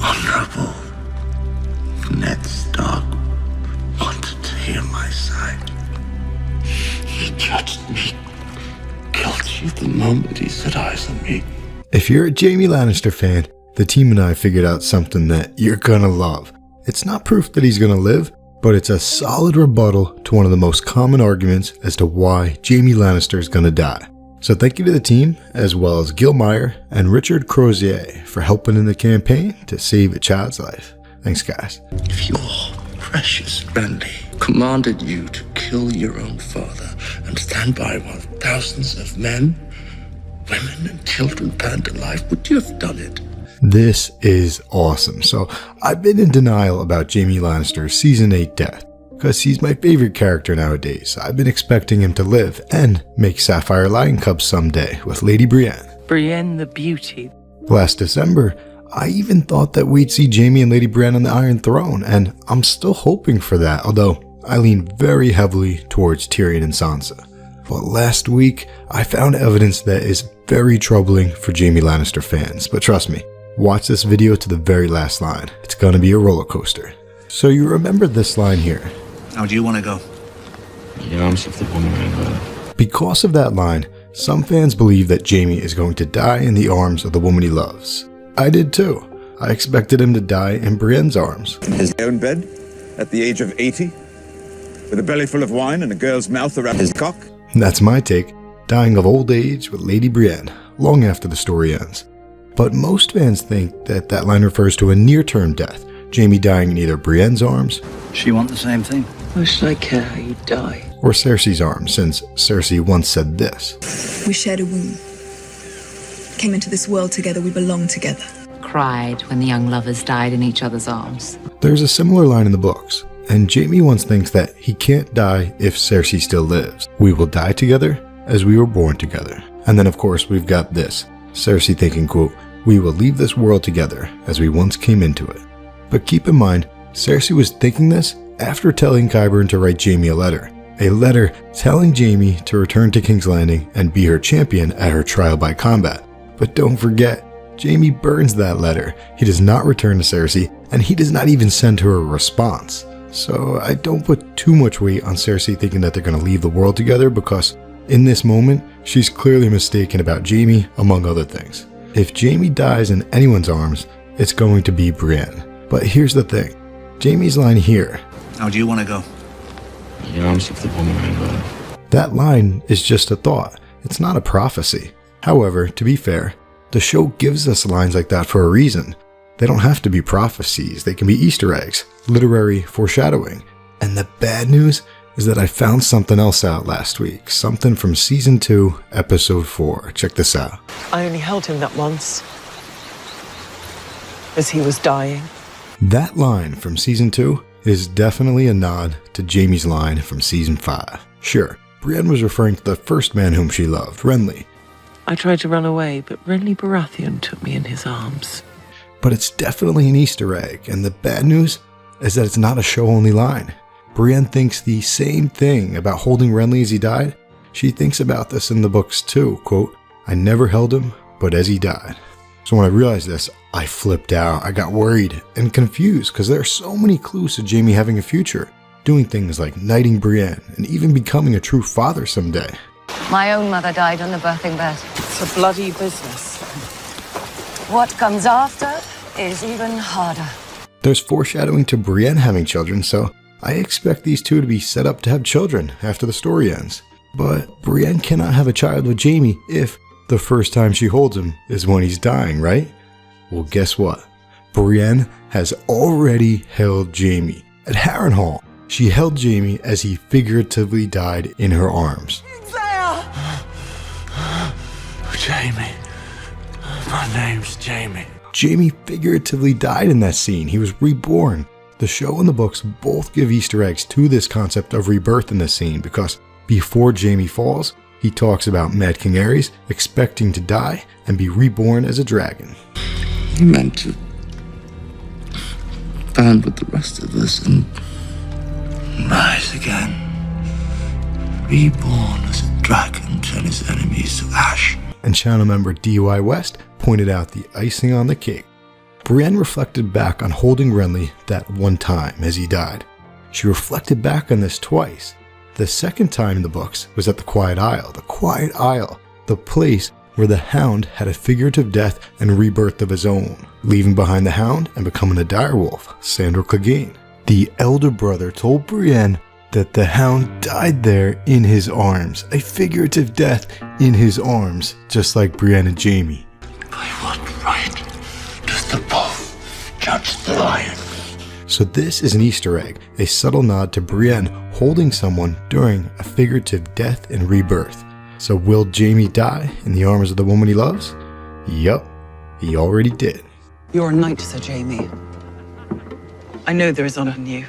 Honorable Ned Stark wanted to hear my side. He judged me guilty the moment he set eyes on me. If you're a Jaime Lannister fan, the team and I figured out something that you're gonna love. It's not proof that he's gonna live, but it's a solid rebuttal to one of the most common arguments as to why Jaime Lannister is gonna die. So thank you to the team, as well as Gil Meyer and Richard Crozier for helping in the campaign to save a child's life. Thanks, guys. If your precious Renly commanded you to kill your own father and stand by while thousands of men, women and children burned alive, would you have done it? This is awesome. So I've been in denial about Jaime Lannister's Season 8 death, because he's my favorite character nowadays. I've been expecting him to live and make Sapphire Lion Cubs someday with Lady Brienne. Brienne the Beauty. Last December, I even thought that we'd see Jaime and Lady Brienne on the Iron Throne, and I'm still hoping for that, although I lean very heavily towards Tyrion and Sansa. But last week, I found evidence that is very troubling for Jaime Lannister fans. But trust me, watch this video to the very last line. It's gonna be a roller coaster. So you remember this line here. How do you want to go? The arms of the woman I love. Because of that line, some fans believe that Jaime is going to die in the arms of the woman he loves. I did too. I expected him to die in Brienne's arms. His own bed, at the age of 80, with a belly full of wine and a girl's mouth around his cock. That's my take, dying of old age with Lady Brienne, long after the story ends. But most fans think that that line refers to a near-term death, Jaime dying in either Brienne's arms, She want the same thing? Why should I care how you die? or Cersei's arms, since Cersei once said this. We shared a womb. Came into this world together, we belong together. Cried when the young lovers died in each other's arms. There's a similar line in the books, and Jaime once thinks that he can't die if Cersei still lives. We will die together as we were born together. And then of course we've got this, Cersei thinking, quote, we will leave this world together as we once came into it. But keep in mind, Cersei was thinking this after telling Qyburn to write Jaime a letter telling Jaime to return to King's Landing and be her champion at her trial by combat. But don't forget, Jaime burns that letter. He does not return to Cersei, and he does not even send her a response. So I don't put too much weight on Cersei thinking that they're going to leave the world together, because in this moment, she's clearly mistaken about Jaime, among other things. If Jaime dies in anyone's arms, it's going to be Brienne. But here's the thing, Jaime's line here, How do you want to go? The arms of the woman I love. that line is just a thought. It's not a prophecy. However, to be fair, the show gives us lines like that for a reason. They don't have to be prophecies, they can be Easter eggs, literary foreshadowing. And the bad news is that I found something else out last week, something from Season 2, Episode 4. Check this out. I only held him that once. As he was dying. That line from Season 2 is definitely a nod to Jaime's line from Season 5. Sure, Brienne was referring to the first man whom she loved, Renly. I tried to run away, but Renly Baratheon took me in his arms. But it's definitely an Easter egg, and the bad news is that it's not a show-only line. Brienne thinks the same thing about holding Renly as he died. She thinks about this in the books too, quote, I never held him, but as he died. So when I realized this, I flipped out. I got worried and confused because there are so many clues to Jaime having a future, doing things like knighting Brienne and even becoming a true father someday. My own mother died on the birthing bed. It's a bloody business. What comes after is even harder. There's foreshadowing to Brienne having children, so I expect these two to be set up to have children after the story ends. But Brienne cannot have a child with Jaime if the first time she holds him is when he's dying, right? Well, guess what? Brienne has already held Jaime. At Harrenhal, she held Jaime as he figuratively died in her arms. Jaime. My name's Jaime. Jaime figuratively died in that scene. He was reborn. The show and the books both give Easter eggs to this concept of rebirth in this scene, because before Jaime falls, he talks about Mad King Aerys expecting to die and be reborn as a dragon. He meant to band with the rest of us and rise again. Reborn as a dragon, turn his enemies to ash. And channel member DUI West pointed out the icing on the cake. Brienne reflected back on holding Renly that one time as he died. She reflected back on this twice. The second time in the books was at the Quiet Isle. The Quiet Isle, the place where the Hound had a figurative death and rebirth of his own, leaving behind the Hound and becoming a direwolf, Sandor Clegane. The elder brother told Brienne that the Hound died there in his arms, a figurative death in his arms, just like Brienne and Jaime. By what right does the wolf judge the lion? So this is an Easter egg, a subtle nod to Brienne holding someone during a figurative death and rebirth. So will Jaime die in the arms of the woman he loves? Yup, he already did. You're a knight, Sir Jaime. I know there is honor in you.